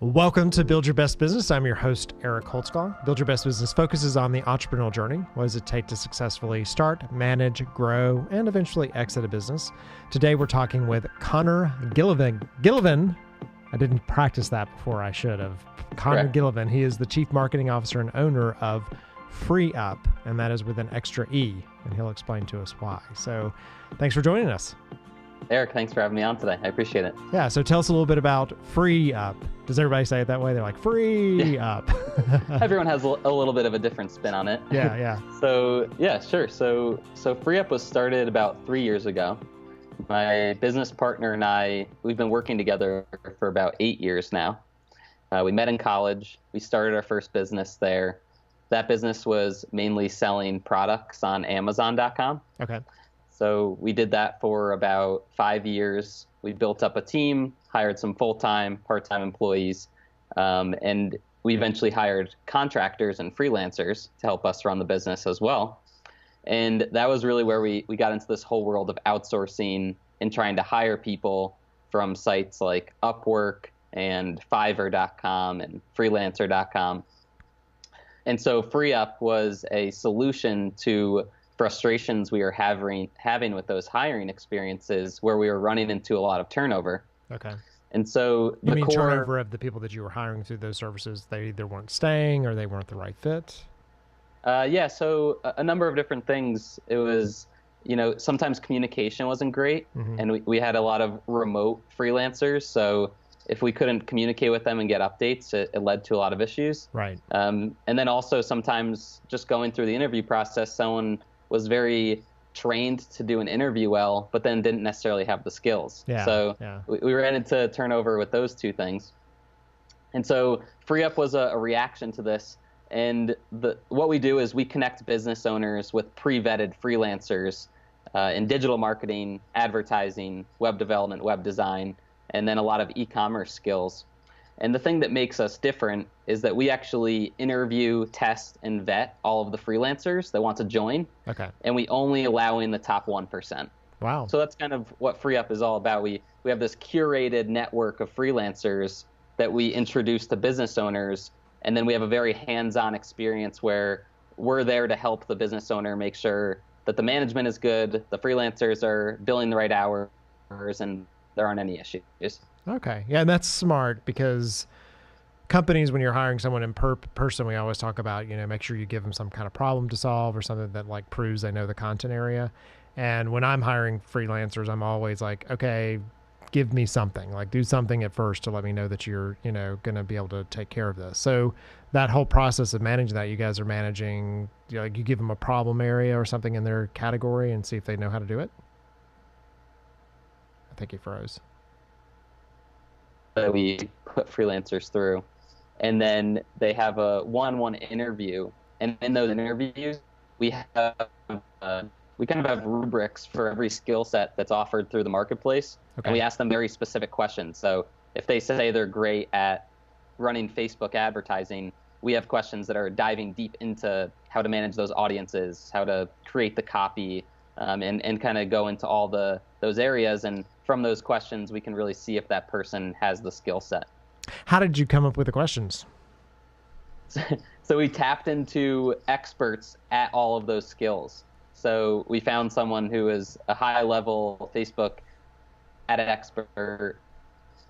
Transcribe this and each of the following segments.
Welcome to Build Your Best Business. I'm your host, Eric Holtzclaw. Build Your Best Business focuses on the entrepreneurial journey. What does it take to successfully start, manage, grow, and eventually exit a business? Today, we're talking with Connor Gillivan. I didn't practice that before I should have. Connor Gillivan. He is the Chief Marketing Officer and owner of Freee, and that is with an extra E, and he'll explain to us why. So thanks for joining us. Eric, thanks for having me on today. I appreciate it. Yeah, so tell us a little bit about Freee. Does everybody say it that way? They're like, Freee up. Everyone has a little bit of a different spin on it. Yeah. So, yeah, sure. So Freee was started about 3 years ago. My business partner and I, we've been working together for about 8 years now. We met in college. We started our first business there. That business was mainly selling products on Amazon.com. Okay. So we did that for about 5 years. We built up a team, hired some full-time, part-time employees, and we eventually hired contractors and freelancers to help us run the business as well. And that was really where we got into this whole world of outsourcing and trying to hire people from sites like Upwork and Fiverr.com and Freelancer.com. And so Freee was a solution to frustrations we were having with those hiring experiences where we were running into a lot of turnover. Okay. And so you mean turnover of the people that you were hiring through those services, they either weren't staying or they weren't the right fit? Yeah, so a number of different things. It was, sometimes communication wasn't great, and we had a lot of remote freelancers, so if we couldn't communicate with them and get updates, it led to a lot of issues. Right. And then also sometimes just going through the interview process, someone was very trained to do an interview well, but then didn't necessarily have the skills. We ran into turnover with those two things. And so Freee was a reaction to this. And what we do is we connect business owners with pre-vetted freelancers in digital marketing, advertising, web development, web design, and then a lot of e-commerce skills. And the thing that makes us different is that we actually interview, test, and vet all of the freelancers that want to join. Okay. And we only allow in the top 1%. Wow. So that's kind of what Freee is all about. We have this curated network of freelancers that we introduce to business owners, and then we have a very hands-on experience where we're there to help the business owner make sure that the management is good, the freelancers are billing the right hours, and there aren't any issues. Okay. Yeah, and that's smart because companies, when you're hiring someone in person, we always talk about, make sure you give them some kind of problem to solve or something that like proves they know the content area. And when I'm hiring freelancers, I'm always like, okay, give me something, like do something at first to let me know that you're, going to be able to take care of this. So that whole process of managing that, you guys are managing, you give them a problem area or something in their category and see if they know how to do it. I think he froze. That we put freelancers through, and then they have a one-on-one interview, and in those interviews we kind of have rubrics for every skill set that's offered through the marketplace. Okay. And we ask them very specific questions. So if they say they're great at running Facebook advertising, we have questions that are diving deep into how to manage those audiences, how to create the copy, and kind of go into all those areas. And from those questions, we can really see if that person has the skill set. How did you come up with the questions? So we tapped into experts at all of those skills. So we found someone who is a high-level Facebook ad expert,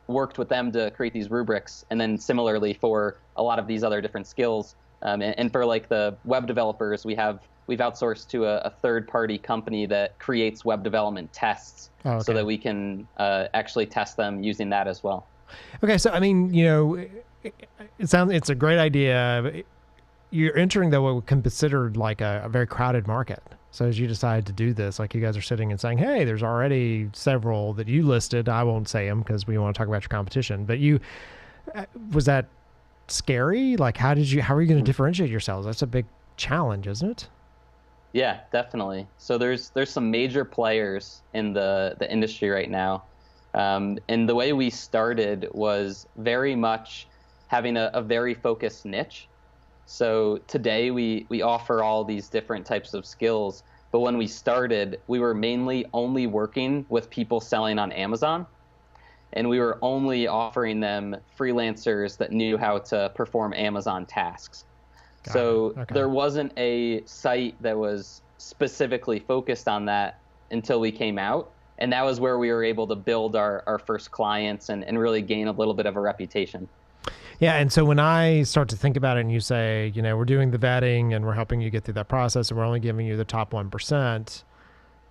worked with them to create these rubrics, and then similarly for a lot of these other different skills. And for like the web developers, we've outsourced to a third-party company that creates web development tests, so that we can actually test them using that as well. Okay, so I mean, it's a great idea. You're entering what we can consider like a very crowded market. So as you decide to do this, like you guys are sitting and saying, hey, there's already several that you listed. I won't say them because we want to talk about your competition. But was that scary? Like, how are you going to differentiate yourselves? That's a big challenge, isn't it? Yeah, definitely. So there's some major players in the industry right now. And the way we started was very much having a very focused niche. So today we offer all these different types of skills, but when we started, we were mainly only working with people selling on Amazon. and we were only offering them freelancers that knew how to perform Amazon tasks. Got it. So Okay. there wasn't a site that was specifically focused on that until we came out. And that was where we were able to build our first clients and really gain a little bit of a reputation. Yeah. And so when I start to think about it and you say, we're doing the vetting and we're helping you get through that process and we're only giving you the top 1%,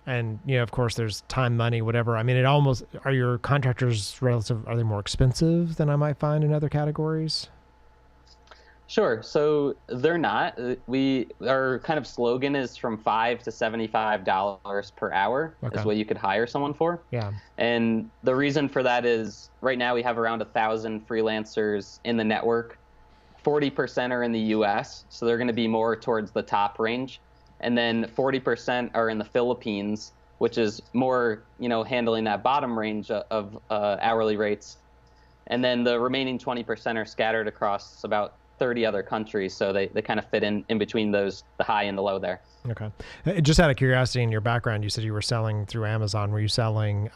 and, of course there's time, money, whatever. I mean, are your contractors are they more expensive than I might find in other categories? Sure. So they're not. Our kind of slogan is from $5 to $75 per hour Okay. is what you could hire someone for. Yeah. And the reason for that is right now we have around 1,000 freelancers in the network. 40% are in the US, so they're going to be more towards the top range. And then 40% are in the Philippines, which is more, handling that bottom range of hourly rates. And then the remaining 20% are scattered across about 30 other countries. So they kind of fit in between those, the high and the low there. Okay. Just out of curiosity, in your background, you said you were selling through Amazon. Were you selling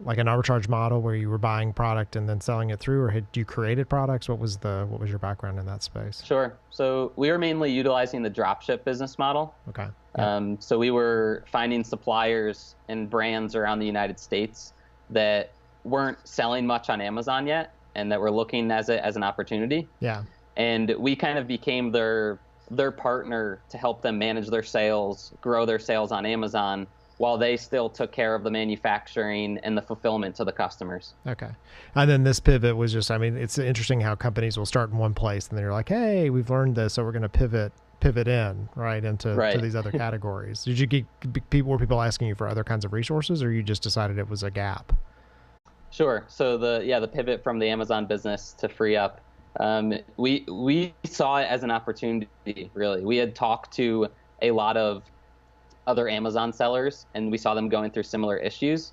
like an arbitrage model where you were buying product and then selling it through, or had you created products? What was your background in that space? Sure. So we were mainly utilizing the dropship business model. Okay. Yeah. So we were finding suppliers and brands around the United States that weren't selling much on Amazon yet, and that were looking as an opportunity. Yeah. And we kind of became their partner to help them manage their sales, grow their sales on Amazon, while they still took care of the manufacturing and the fulfillment to the customers. Okay. And then this pivot was just, it's interesting how companies will start in one place and then you're like, hey, we've learned this, so we're going to pivot in, right, into to these other categories. Did you get were people asking you for other kinds of resources, or you just decided it was a gap? Sure. So the pivot from the Amazon business to Free Up, we saw it as an opportunity, really. We had talked to a lot of other Amazon sellers, and we saw them going through similar issues.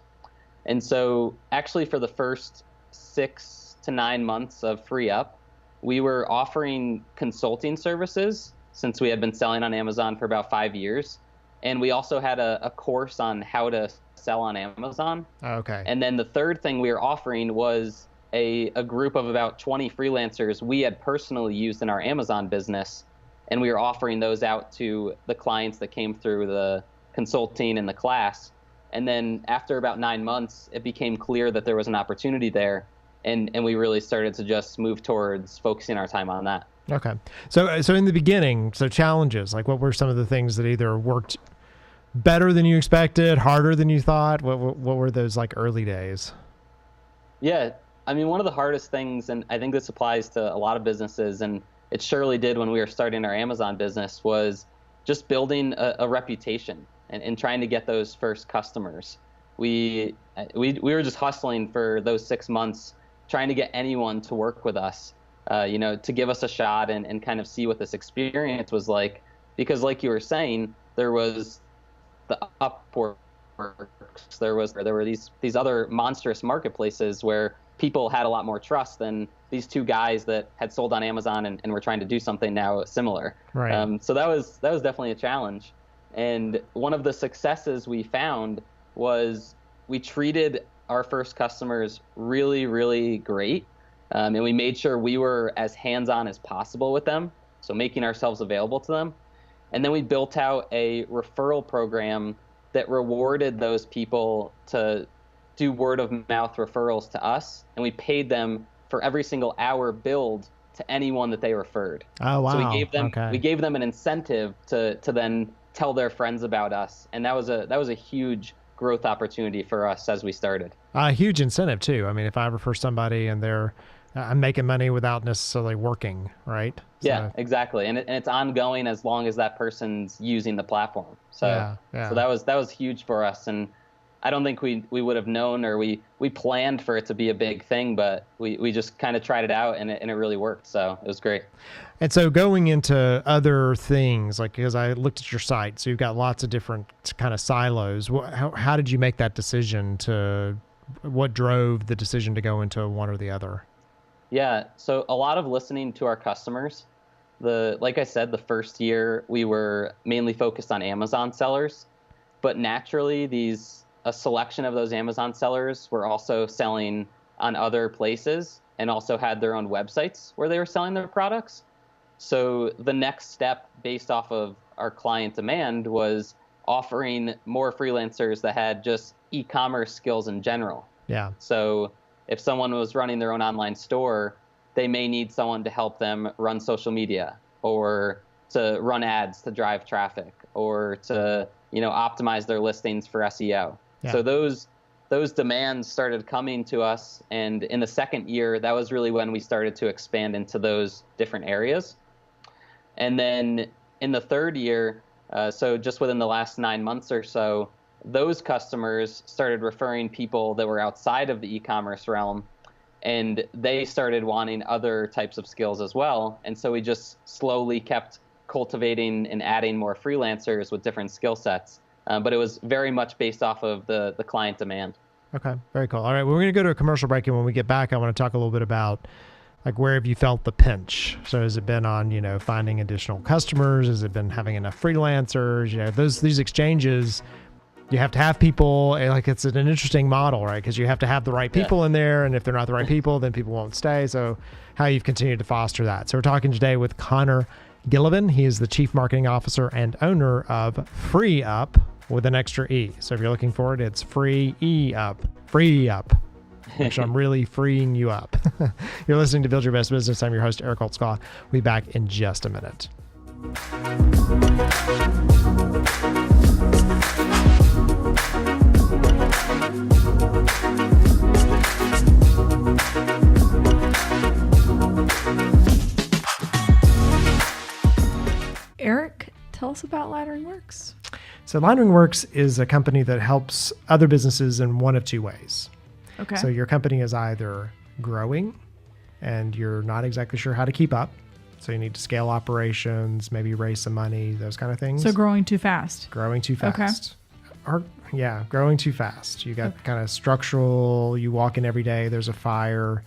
And so actually for the first 6 to 9 months of Free Up, we were offering consulting services since we had been selling on Amazon for about 5 years. And we also had a course on how to sell on Amazon. Okay. And then the third thing we were offering was a group of about 20 freelancers we had personally used in our Amazon business. And we were offering those out to the clients that came through the consulting and the class. And then after about 9 months, it became clear that there was an opportunity there. And we really started to just move towards focusing our time on that. Okay. So in the beginning, challenges, like what were some of the things that either worked better than you expected, harder than you thought? What were those like early days? Yeah. One of the hardest things, and I think this applies to a lot of businesses, and it surely did when we were starting our Amazon business, was just building a reputation and trying to get those first customers. We were just hustling for those 6 months, trying to get anyone to work with us, to give us a shot and kind of see what this experience was like. Because like you were saying, there was the Upworks, there were these other monstrous marketplaces where people had a lot more trust than these two guys that had sold on Amazon and were trying to do something now similar. Right. So that was definitely a challenge. And one of the successes we found was we treated our first customers really, really great. And we made sure we were as hands-on as possible with them, so making ourselves available to them. And then we built out a referral program that rewarded those people to do word of mouth referrals to us, and we paid them for every single hour billed to anyone that they referred. Oh, wow. So we gave them an incentive to then tell their friends about us, and that was a huge growth opportunity for us as we started. A huge incentive too. If I refer somebody and I'm making money without necessarily working, right? Yeah, exactly. And it's ongoing as long as that person's using the platform. So yeah. So that was huge for us. And I don't think we would have known, or we planned for it to be a big thing, but we just kind of tried it out and it really worked. So it was great. And so going into other things, like, because I looked at your site, so you've got lots of different kind of silos. How did you make that decision what drove the decision to go into one or the other? Yeah, so a lot of listening to our customers. Like I said, the first year we were mainly focused on Amazon sellers, but naturally these a selection of those Amazon sellers were also selling on other places and also had their own websites where they were selling their products. So the next step based off of our client demand was offering more freelancers that had just e-commerce skills in general. Yeah. So if someone was running their own online store, they may need someone to help them run social media or to run ads to drive traffic or to, optimize their listings for SEO. Yeah. So those demands started coming to us. And in the second year, that was really when we started to expand into those different areas. And then in the third year, so just within the last 9 months or so, those customers started referring people that were outside of the e-commerce realm, and they started wanting other types of skills as well. And so we just slowly kept cultivating and adding more freelancers with different skill sets. But it was very much based off of the client demand. Okay, very cool. All right, well, we're going to go to a commercial break, and when we get back, I want to talk a little bit about where have you felt the pinch? So has it been on, finding additional customers? Has it been having enough freelancers? These exchanges, you have to have people. It's an interesting model, right? Because you have to have the right people in there, and if they're not the right people, then people won't stay. So how you've continued to foster that. So we're talking today with Connor Gillivan. He is the Chief Marketing Officer and owner of Freee Up with an extra E. So if you're looking for it, it's Free Up. Free Up. Actually, I'm really freeing you up. You're listening to Build Your Best Business. I'm your host, Eric Holtzclaw. We'll be back in just a minute. Eric, tell us about Laddering Works. So Laddering Works is a company that helps other businesses in one of two ways. Okay. So your company is either growing and you're not exactly sure how to keep up. So you need to scale operations, maybe raise some money, those kind of things. So growing too fast. Growing too fast. Okay. Growing too fast. You got kind of structural, you walk in every day, there's a fire.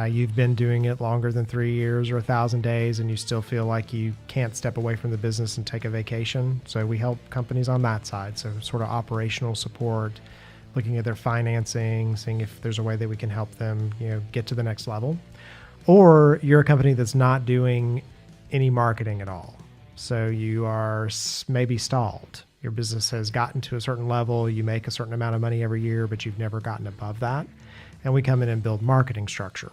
You've been doing it longer than 3 years or 1,000 days, and you still feel like you can't step away from the business and take a vacation. So we help companies on that side. So sort of operational support, looking at their financing, seeing if there's a way that we can help them, get to the next level. Or you're a company that's not doing any marketing at all. So you are maybe stalled. Your business has gotten to a certain level. You make a certain amount of money every year, but you've never gotten above that. And we come in and build marketing structure.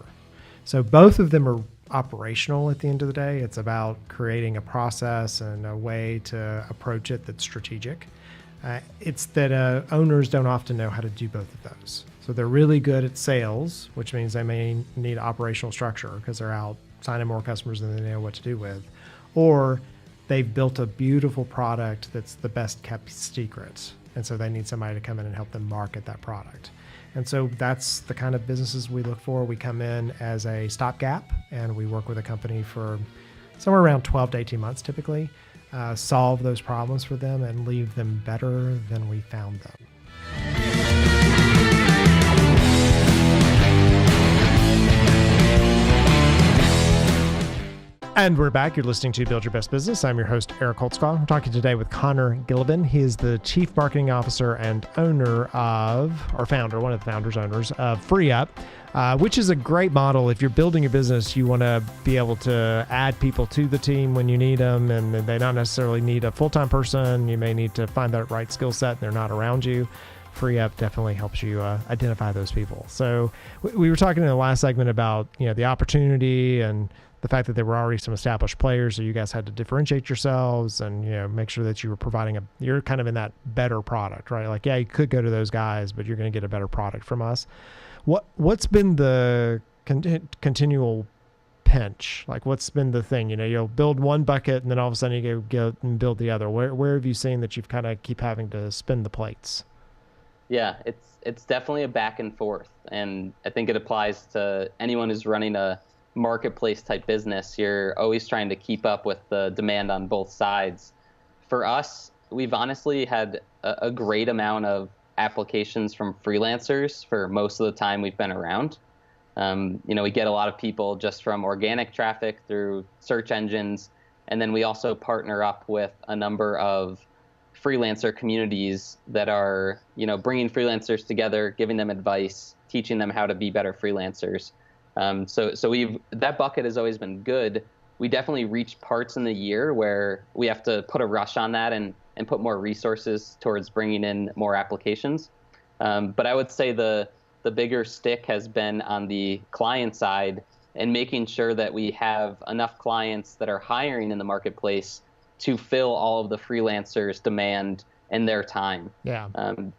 So both of them are operational at the end of the day. It's about creating a process and a way to approach it that's strategic. It's that owners don't often know how to do both of those. So they're really good at sales, which means they may need operational structure because they're out signing more customers than they know what to do with. Or they've built a beautiful product that's the best kept secret. And so they need somebody to come in and help them market that product. And so that's the kind of businesses we look for. We come in as a stopgap, and we work with a company for somewhere around 12 to 18 months typically, solve those problems for them and leave them better than we found them. And we're back. You're listening to Build Your Best Business. I'm your host, Eric Holtzclaw. I'm talking today with Connor Gillivan. He is the Chief Marketing Officer and owner of, or founder, one of the owners of Freee Up, which is a great model. If you're building your business, you want to be able to add people to the team when you need them, and they don't necessarily need a full-time person. You may need to find that right skill set, and they're not around you. Freee Up definitely helps you identify those people. So we were talking in the last segment about the opportunity and the fact that there were already some established players, so you guys had to differentiate yourselves and make sure that you were providing you're kind of in that better product, right? Like, yeah, you could go to those guys, but you're going to get a better product from us. What's been the continual pinch? Like, what's been the thing? You'll build one bucket and then all of a sudden you go and build the other. Where have you seen that you've kind of keep having to spin the plates? Yeah, it's definitely a back and forth, and I think it applies to anyone who's running a marketplace type business. You're always trying to keep up with the demand on both sides. For us, we've honestly had a great amount of applications from freelancers for most of the time we've been around. We get a lot of people just from organic traffic through search engines, and then we also partner up with a number of freelancer communities that are, bringing freelancers together, giving them advice, teaching them how to be better freelancers. So that bucket has always been good. We definitely reach parts in the year where we have to put a rush on that and put more resources towards bringing in more applications. But I would say the bigger stick has been on the client side and making sure that we have enough clients that are hiring in the marketplace to fill all of the freelancers' demand and their time. Yeah.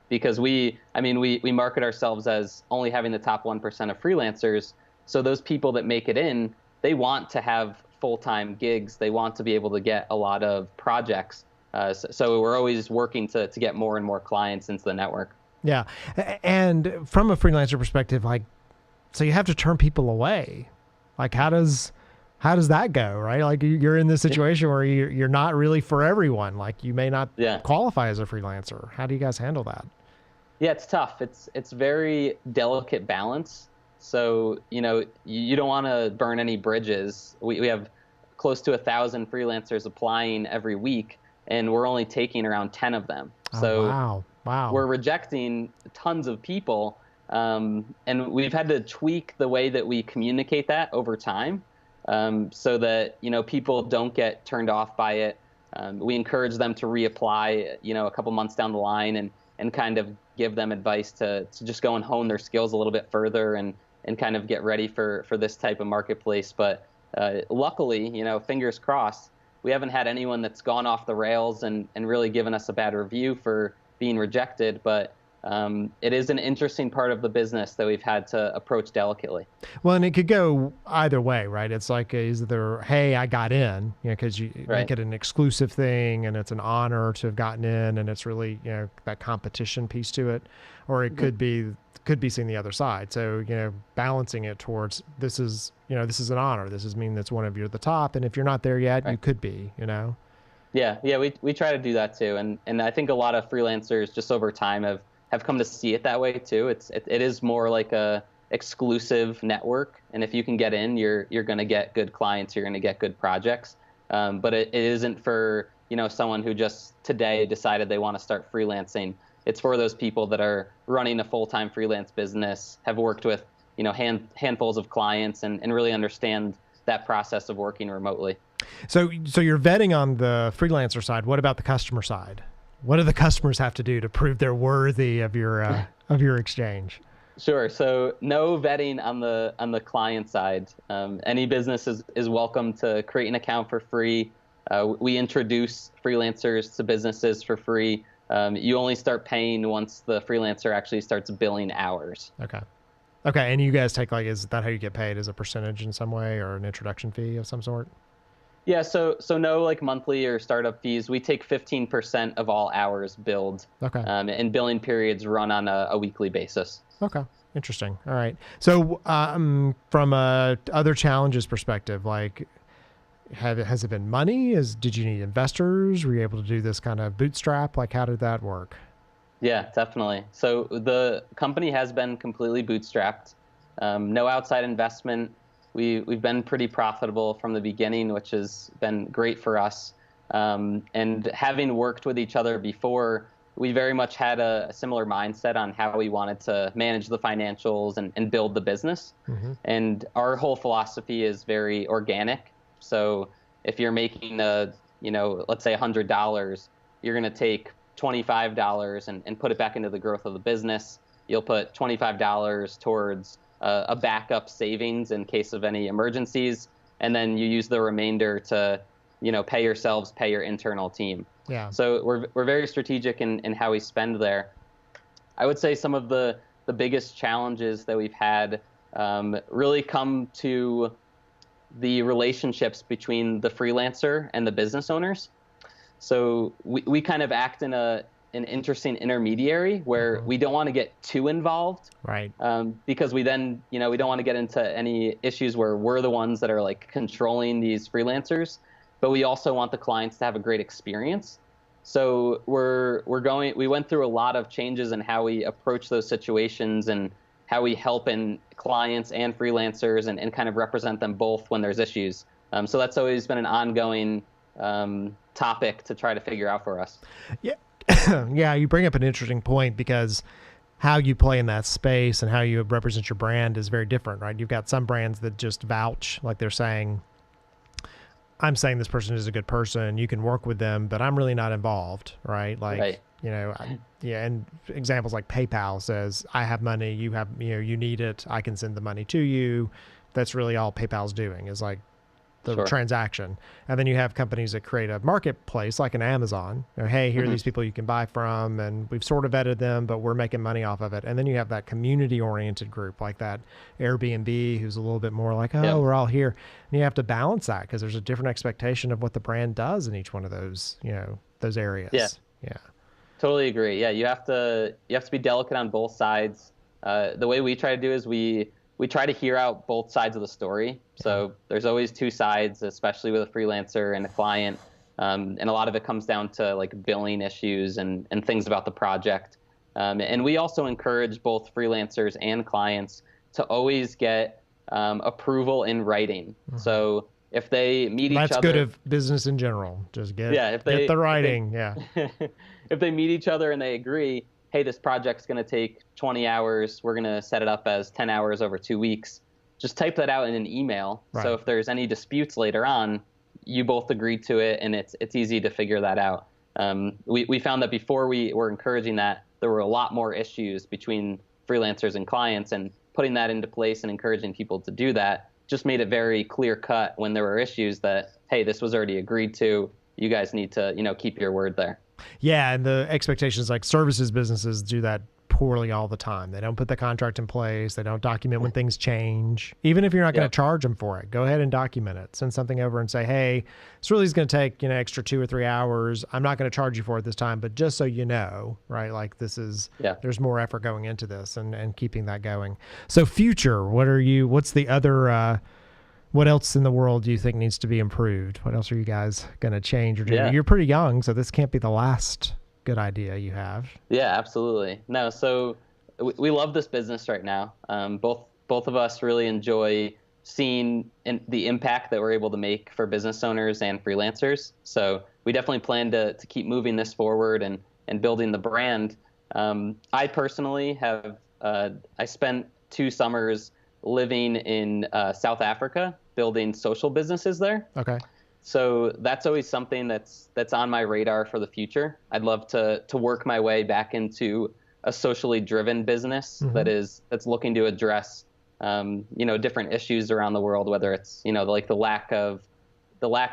Because we market ourselves as only having the top 1% of freelancers. So those people that make it in, they want to have full-time gigs. They want to be able to get a lot of projects. So we're always working to get more and more clients into the network. Yeah. And from a freelancer perspective, so you have to turn people away. How does that go, right? Like you're in this situation where you're not really for everyone. Like you may not qualify as a freelancer. How do you guys handle that? Yeah, it's tough. It's very delicate balance. So, you don't want to burn any bridges. We have close to 1,000 freelancers applying every week, and we're only taking around 10 of them. So wow. We're rejecting tons of people. And we've had to tweak the way that we communicate that over time. So that, people don't get turned off by it. We encourage them to reapply, a couple months down the line and kind of give them advice to just go and hone their skills a little bit further and kind of get ready for this type of marketplace. But luckily, fingers crossed, we haven't had anyone that's gone off the rails and really given us a bad review for being rejected. But it is an interesting part of the business that we've had to approach delicately. Well, and it could go either way, right? It's like either, hey, I got in, because you make it an exclusive thing and it's an honor to have gotten in and it's really, that competition piece to it, or it could be seen the other side. So, balancing it towards this is an honor. This is mean that's one of you at the top. And if you're not there yet, you could be, Yeah, we try to do that too. And I think a lot of freelancers just over time have come to see it that way too. It is more like a exclusive network, and if you can get in, you're going to get good clients, you're going to get good projects. But it isn't for someone who just today decided they want to start freelancing. It's for those people that are running a full-time freelance business, have worked with handfuls of clients, and really understand that process of working remotely. So you're vetting on the freelancer side. What about the customer side? What do the customers have to do to prove they're worthy of your exchange? Sure. So no vetting on the client side. Any business is welcome to create an account for free. We introduce freelancers to businesses for free. You only start paying once the freelancer actually starts billing hours. Okay. And you guys take is that how you get paid? As a percentage in some way, or an introduction fee of some sort? Yeah, so no monthly or startup fees. We take 15% of all hours billed. Okay. And billing periods run on a weekly basis. Okay. Interesting. All right. So from a other challenges perspective, has it been money? Did you need investors? Were you able to do this kind of bootstrap? How did that work? Yeah, definitely. So the company has been completely bootstrapped. No outside investment. We've been pretty profitable from the beginning, which has been great for us. And having worked with each other before, we very much had a similar mindset on how we wanted to manage the financials and build the business. Mm-hmm. And our whole philosophy is very organic. So if you're making let's say $100, you're going to take $25 and put it back into the growth of the business. You'll put $25 towards a backup savings in case of any emergencies, and then you use the remainder to, pay yourselves, pay your internal team. Yeah. So we're very strategic in how we spend there. I would say some of the biggest challenges that we've had really come to the relationships between the freelancer and the business owners. So we kind of act in an interesting intermediary where we don't want to get too involved, right? Because we then, we don't want to get into any issues where we're the ones that are controlling these freelancers, but we also want the clients to have a great experience. So we went through a lot of changes in how we approach those situations and how we help in clients and freelancers and kind of represent them both when there's issues. So that's always been an ongoing topic to try to figure out for us. Yeah. Yeah, you bring up an interesting point because how you play in that space and how you represent your brand is very different, right? You've got some brands that just vouch, like they're saying, I'm saying this person is a good person, you can work with them, but I'm really not involved, right? Like, Right. yeah, and examples like PayPal says, I have money, you have, you need it, I can send the money to you. That's really all PayPal's doing is like the Sure. transaction. And then you have companies that create a marketplace like an Amazon. Hey, here are these people you can buy from, and we've sort of vetted them, but we're making money off of it. And then you have that community-oriented group like that Airbnb, who's a little bit more like, oh, we're all here. And you have to balance that because there's a different expectation of what the brand does in each one of those, those areas. Yeah. Totally agree. Yeah, you have to be delicate on both sides. The way we try to do is we try to hear out both sides of the story. So there's always two sides, especially with a freelancer and a client. And a lot of it comes down to like billing issues and things about the project. And we also encourage both freelancers and clients to always get approval in writing. So if they meet each other, that's good of business in general. Just get the writing. If they meet each other and they agree, hey, this project's going to take 20 hours. We're going to set it up as 10 hours over 2 weeks. Just type that out in an email. Right. So if there's any disputes later on, you both agreed to it, and it's easy to figure that out. We found that before we were encouraging that, there were a lot more issues between freelancers and clients, and putting that into place and encouraging people to do that just made it very clear cut when there were issues that, hey, this was already agreed to. You guys need to, keep your word there. Yeah, and the expectations, like services businesses do that poorly all the time. They don't put the contract in place. They don't document when things change. Even if you're not going to charge them for it, go ahead and document it. Send something over and say, hey, this really is going to take, extra 2 or 3 hours. I'm not going to charge you for it this time, but just so you know, right? Like this is, there's more effort going into this and keeping that going. So future, what's the other, what else in the world do you think needs to be improved? What else are you guys going to change or do? Yeah. You're pretty young, so this can't be the last good idea you have. Yeah, absolutely. No, so we love this business right now. Both of us really enjoy seeing the impact that we're able to make for business owners and freelancers. So we definitely plan to keep moving this forward and building the brand. I personally have I spent 2 summers living in South Africa, building social businesses there. Okay. So that's always something that's on my radar for the future. I'd love to work my way back into a socially driven business that's looking to address different issues around the world, whether it's like the lack of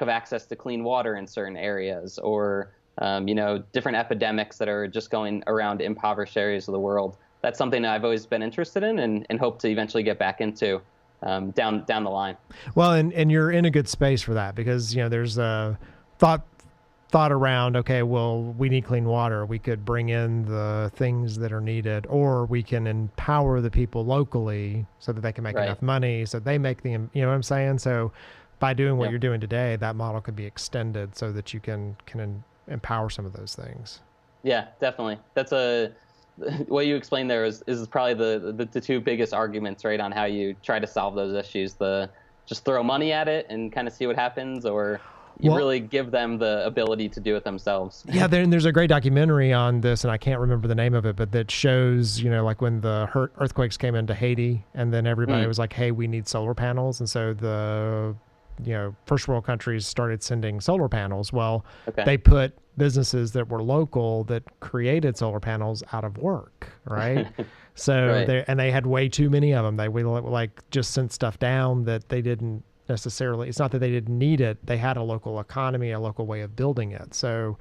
access to clean water in certain areas, or different epidemics that are just going around impoverished areas of the world. That's something that I've always been interested in and hope to eventually get back into down the line. Well, and you're in a good space for that because, there's a thought around, okay, well, we need clean water. We could bring in the things that are needed, or we can empower the people locally so that they can make enough money so they make the, you know what I'm saying? So by doing what you're doing today, that model could be extended so that you can empower some of those things. Yeah, definitely. That's what you explained there is probably the 2 biggest arguments, right, on how you try to solve those issues. Just throw money at it and kind of see what happens, or you really give them the ability to do it themselves. Yeah, there's a great documentary on this, and I can't remember the name of it, but that shows, like when the earthquakes came into Haiti, and then everybody was like, hey, we need solar panels. And so the first world countries started sending solar panels. Well, they put businesses that were local that created solar panels out of work, right? So they had way too many of them. They just sent stuff down that they didn't necessarily, it's not that they didn't need it. They had a local economy, a local way of building it. So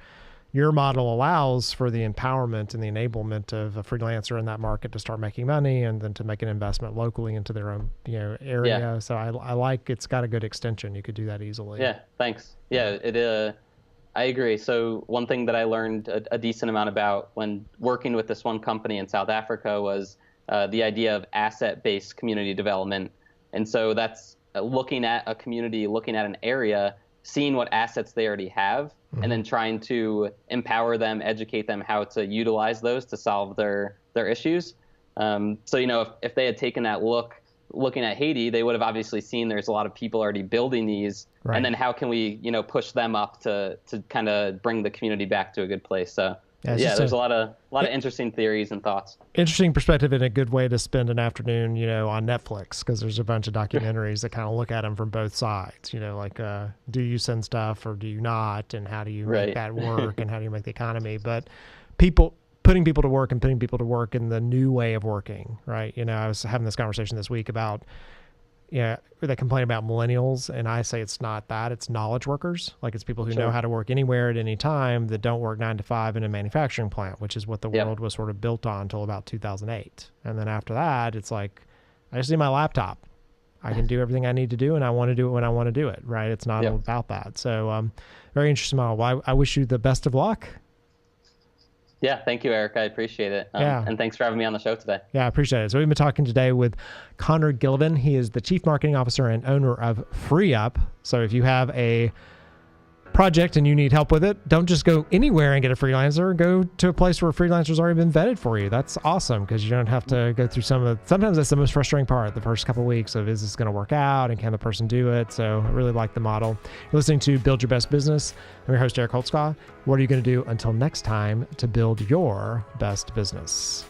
your model allows for the empowerment and the enablement of a freelancer in that market to start making money and then to make an investment locally into their own area. Yeah. So I like it's got a good extension. You could do that easily. Yeah, thanks. Yeah, I agree. So one thing that I learned a decent amount about when working with this one company in South Africa was the idea of asset-based community development. And so that's looking at a community, looking at an area, seeing what assets they already have, and then trying to empower them, educate them how to utilize those to solve their issues. So, if they had taken that looking at Haiti, they would have obviously seen there's a lot of people already building these. Right. And then how can we, push them up to kind of bring the community back to a good place? So Yeah, it's Yeah, just there's a lot of interesting theories and thoughts. interesting perspective and a good way to spend an afternoon, on Netflix, because there's a bunch of documentaries that kind of look at them from both sides, like do you send stuff or do you not, and how do you make that work and how do you make the economy, but putting people to work and putting people to work in the new way of working, right? I was having this conversation this week about they complain about millennials, and I say it's not that, it's knowledge workers. Like, it's people who know how to work anywhere at any time that don't work 9 to 5 in a manufacturing plant, which is what the world was sort of built on until about 2008. And then after that, it's like, I just need my laptop. I can do everything I need to do, and I want to do it when I want to do it, right? It's not all about that. So very interesting model. Well, I wish you the best of luck. Yeah, thank you, Eric. I appreciate it. And thanks for having me on the show today. Yeah, I appreciate it. So we've been talking today with Connor Gillivan. He is the Chief Marketing Officer and owner of Freee. So if you have a project and you need help with it, don't just go anywhere and get a freelancer. Go to a place where freelancers already been vetted for you. That's awesome, because you don't have to go through sometimes that's the most frustrating part, the first couple of weeks of, is this going to work out and can the person do it? So I really like the model. You're listening to Build Your Best Business. I'm your host, Eric Holtzclaw. What are you going to do until next time to build your best business?